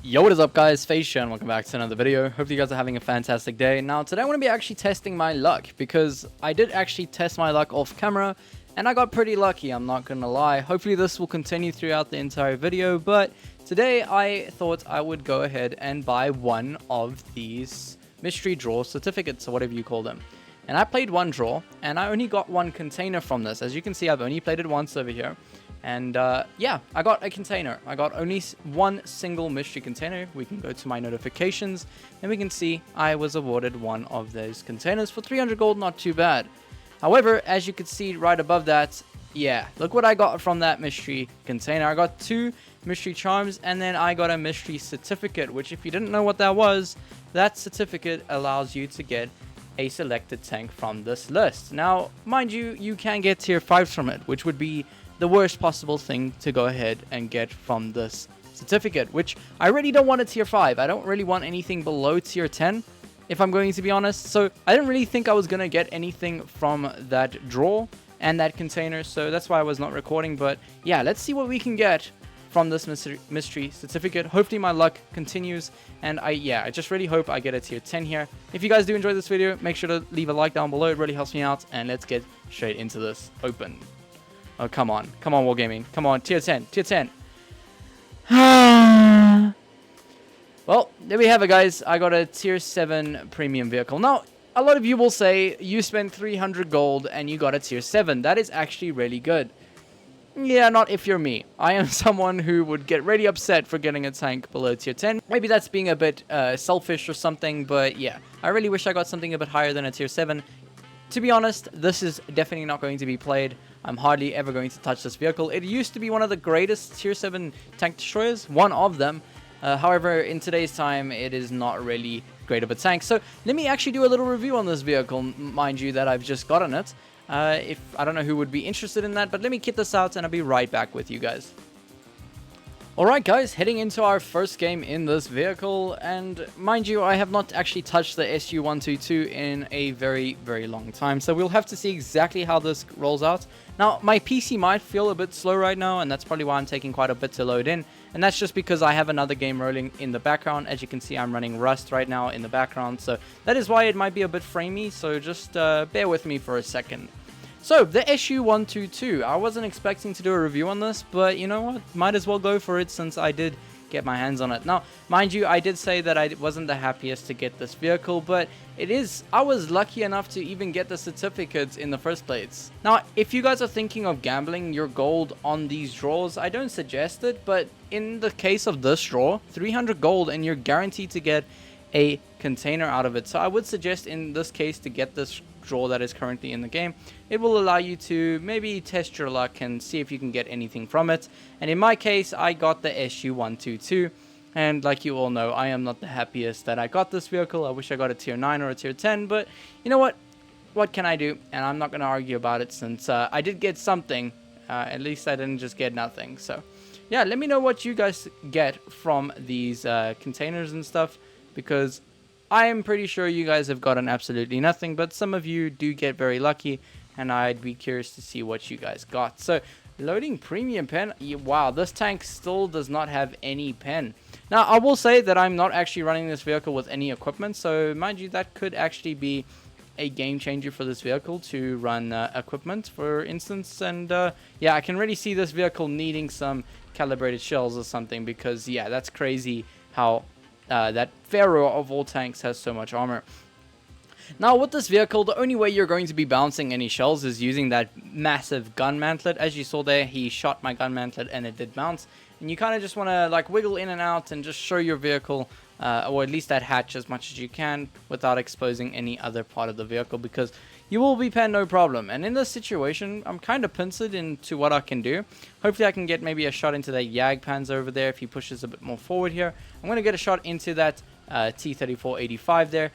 Yo, what is up guys, Face here and welcome back to another video. Hope you guys are having a fantastic day. Now today I'm going to be actually testing my luck because I did actually test my luck off camera and I got pretty lucky, I'm not going to lie. Hopefully this will continue throughout the entire video, but today I thought I would go ahead and buy one of these mystery draw certificates or whatever you call them. And I played one draw and I only got one container from this. As you can see, I've only played it once over here. And yeah, I got a container. I got only one single mystery container. We can go to my notifications and we can see I was awarded one of those containers for 300 gold. Not too bad. However, as you can see right above that, yeah, look what I got from that mystery container. I got 2 mystery charms and then I got a mystery certificate, which if you didn't know what that was, that certificate allows you to get a selected tank from this list. Now, mind you, you can get tier 5s from it, which would be the worst possible thing to go ahead and get from this certificate, which I really don't want a tier 5. I don't really want anything below tier 10, if I'm going to be honest. So I didn't really think I was going to get anything from that draw and that container, so that's why I was not recording. But yeah, let's see what we can get from this mystery certificate. Hopefully my luck continues, and I just really hope I get a tier 10 here. If you guys do enjoy this video, make sure to leave a like down below. It really helps me out, and let's get straight into this open. Oh, come on. Come on, Wargaming. Come on, tier 10. Tier 10. Well, there we have it, guys. I got a tier 7 premium vehicle. Now, a lot of you will say you spent 300 gold and you got a tier 7. That is actually really good. Yeah, not if you're me. I am someone who would get really upset for getting a tank below tier 10. Maybe that's being a bit selfish or something, but yeah. I really wish I got something a bit higher than a tier 7. To be honest, this is definitely not going to be played. I'm hardly ever going to touch this vehicle. It used to be one of the greatest tier 7 tank destroyers, one of them. However, in today's time, it is not really great of a tank. So let me actually do a little review on this vehicle, mind you, that I've just gotten it. If I don't know who would be interested in that, but let me kit this out and I'll be right back with you guys. Alright guys, heading into our first game in this vehicle, and mind you, I have not actually touched the SU-122 in a very, very long time, so we'll have to see exactly how this rolls out. Now, my PC might feel a bit slow right now, and that's probably why I'm taking quite a bit to load in, and that's just because I have another game rolling in the background. As you can see, I'm running Rust right now in the background, so that is why it might be a bit framey, so just bear with me for a second. So, the SU-122, I wasn't expecting to do a review on this, but you know what, might as well go for it since I did get my hands on it. Now, mind you, I did say that I wasn't the happiest to get this vehicle, but I was lucky enough to even get the certificates in the first place. Now, if you guys are thinking of gambling your gold on these draws, I don't suggest it, but in the case of this draw, 300 gold and you're guaranteed to get a container out of it. So I would suggest in this case to get this draw that is currently in the game. It will allow you to maybe test your luck and see if you can get anything from it. And in my case, I got the SU-122, and like you all know, I am not the happiest that I got this vehicle. I wish I got a tier 9 or a tier 10, but you know what can I do? And I'm not going to argue about it since I did get something. At least I didn't just get nothing. So yeah, let me know what you guys get from these containers and stuff, because I am pretty sure you guys have gotten absolutely nothing, but some of you do get very lucky, and I'd be curious to see what you guys got. So, loading premium pen. Wow, this tank still does not have any pen. Now, I will say that I'm not actually running this vehicle with any equipment, so mind you, that could actually be a game changer for this vehicle to run equipment, for instance. And yeah, I can really see this vehicle needing some calibrated shells or something, because yeah, that's crazy how that Pharaoh of all tanks has so much armor. Now with this vehicle, the only way you're going to be bouncing any shells is using that massive gun mantlet. As you saw there, he shot my gun mantlet and it did bounce. And you kind of just want to like wiggle in and out and just show your vehicle, or at least that hatch, as much as you can without exposing any other part of the vehicle, because you will be penned no problem. And in this situation, I'm kind of pincered into what I can do. Hopefully I can get maybe a shot into that Jagdpanzer over there if he pushes a bit more forward here. I'm going to get a shot into that T-3485 there.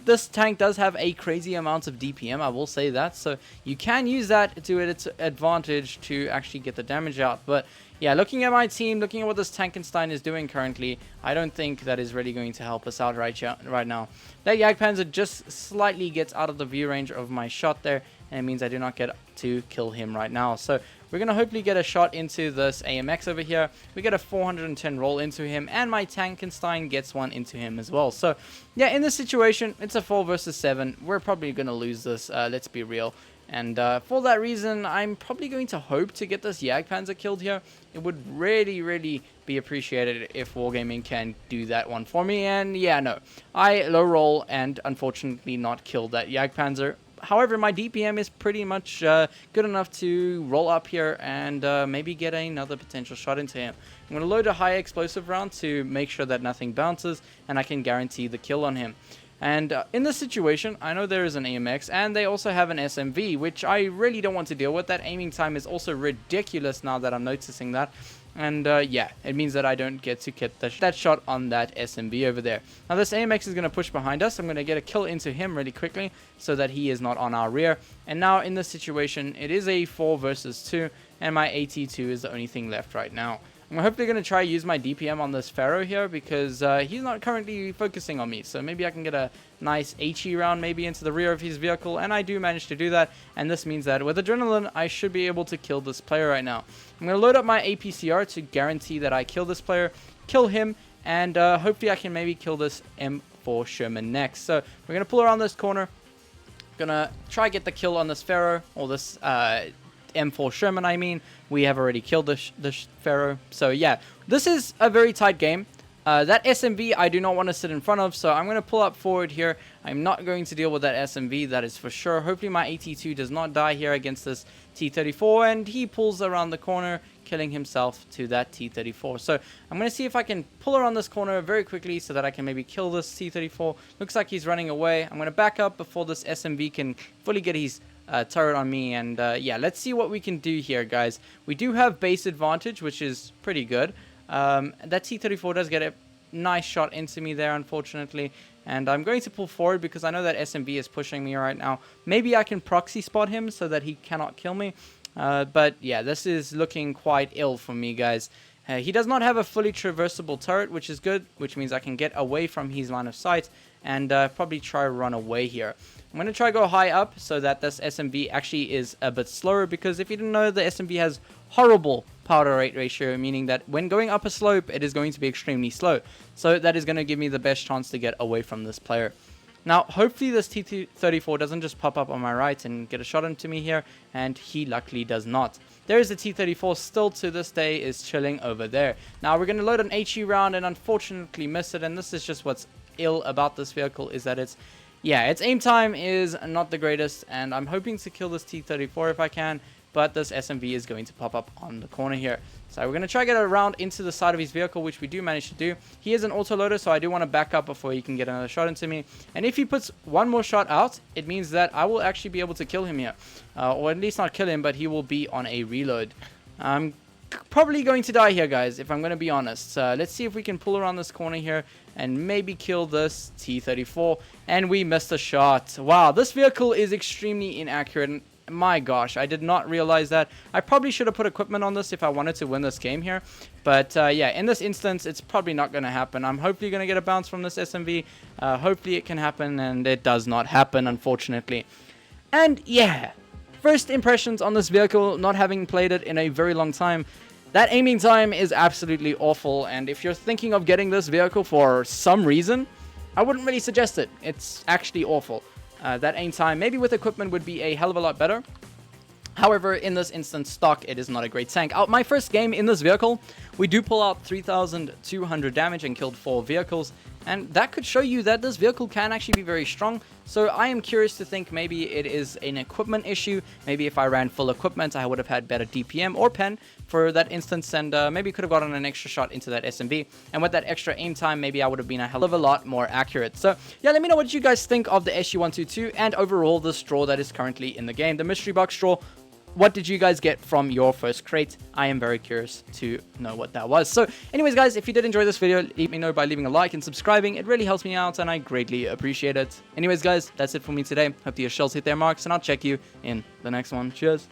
This tank does have a crazy amount of DPM, I will say that, so you can use that to its advantage to actually get the damage out. But yeah, looking at my team, looking at what this Tankenstein is doing currently, I don't think that is really going to help us out right now. That Jagdpanzer just slightly gets out of the view range of my shot there, and it means I do not get to kill him right now. So we're going to hopefully get a shot into this AMX over here. We get a 410 roll into him, and my Tankenstein gets one into him as well. So yeah, in this situation, it's a 4 versus 7. We're probably going to lose this, let's be real. And for that reason, I'm probably going to hope to get this Jagdpanzer killed here. It would really be appreciated if Wargaming can do that one for me. And yeah, no, I low roll and unfortunately not kill that Jagdpanzer. However, my DPM is pretty much good enough to roll up here and maybe get another potential shot into him. I'm going to load a high explosive round to make sure that nothing bounces and I can guarantee the kill on him. And in this situation, I know there is an AMX, and they also have an SMV, which I really don't want to deal with. That aiming time is also ridiculous now that I'm noticing that. And yeah, it means that I don't get to get that shot on that SMV over there. Now this AMX is going to push behind us. I'm going to get a kill into him really quickly so that he is not on our rear. And now in this situation, it is a 4 versus 2, and my AT2 is the only thing left right now. I'm hopefully going to try use my DPM on this Pharaoh here because he's not currently focusing on me. So maybe I can get a nice HE round maybe into the rear of his vehicle. And I do manage to do that. And this means that with Adrenaline, I should be able to kill this player right now. I'm going to load up my APCR to guarantee that I kill this player, kill him, and hopefully I can maybe kill this M4 Sherman next. So we're going to pull around this corner. Going to try get the kill on this Pharaoh, or this M4 Sherman, I mean. We have already killed this Pharaoh. So yeah, this is a very tight game. That SMV I do not want to sit in front of, so I'm going to pull up forward here. I'm not going to deal with that SMV, that is for sure. Hopefully my AT2 does not die here against this T-34, and he pulls around the corner, killing himself to that T-34. So I'm going to see if I can pull around this corner very quickly so that I can maybe kill this T-34. Looks like he's running away. I'm going to back up before this SMV can fully get his turret on me, and yeah, let's see what we can do here, guys. We do have base advantage, which is pretty good. That T-34 does get a nice shot into me there, unfortunately, and I'm going to pull forward because I know that SMV is pushing me right now. Maybe I can proxy spot him so that he cannot kill me, but yeah, this is looking quite ill for me, guys. He does not have a fully traversable turret, which is good, which means I can get away from his line of sight and probably try to run away here. I'm going to try to go high up so that this SMV actually is a bit slower, because if you didn't know, the SMV has horrible powder rate ratio, meaning that when going up a slope, it is going to be extremely slow. So that is going to give me the best chance to get away from this player. Now, hopefully this T-34 doesn't just pop up on my right and get a shot into me here, and he luckily does not. There is the T-34 still to this day is chilling over there. Now we're going to load an HE round and unfortunately miss it, and this is just what's ill about this vehicle, is that its aim time is not the greatest, and I'm hoping to kill this T-34 if I can, but this SMV is going to pop up on the corner here. So we're going to try to get around into the side of his vehicle, which we do manage to do. He is an autoloader, so I do want to back up before he can get another shot into me. And if he puts one more shot out, it means that I will actually be able to kill him here. Or at least not kill him, but he will be on a reload. I'm probably going to die here, guys, if I'm going to be honest. Let's see if we can pull around this corner here and maybe kill this T-34. And we missed a shot. Wow, this vehicle is extremely inaccurate. My gosh, I did not realize that. I probably should have put equipment on this if I wanted to win this game here. But yeah, in this instance, it's probably not going to happen. I'm hopefully going to get a bounce from this SMV. Hopefully it can happen, and it does not happen, unfortunately. And yeah, first impressions on this vehicle, not having played it in a very long time. That aiming time is absolutely awful, and if you're thinking of getting this vehicle for some reason, I wouldn't really suggest it. It's actually awful. That aim time, maybe with equipment, would be a hell of a lot better. However, in this instance, stock, it is not a great tank. My first game in this vehicle, we do pull out 3,200 damage and killed 4 vehicles. And that could show you that this vehicle can actually be very strong. So I am curious to think maybe it is an equipment issue. Maybe if I ran full equipment, I would have had better DPM or pen for that instance, and maybe could have gotten an extra shot into that SMB. And with that extra aim time, maybe I would have been a hell of a lot more accurate. So yeah, let me know what you guys think of the SU-122 and overall the straw that is currently in the game. The mystery box straw. What did you guys get from your first crate? I am very curious to know what that was. So anyways, guys, if you did enjoy this video, let me know by leaving a like and subscribing. It really helps me out, and I greatly appreciate it. Anyways, guys, that's it for me today. Hope your shells hit their marks, and I'll check you in the next one. Cheers.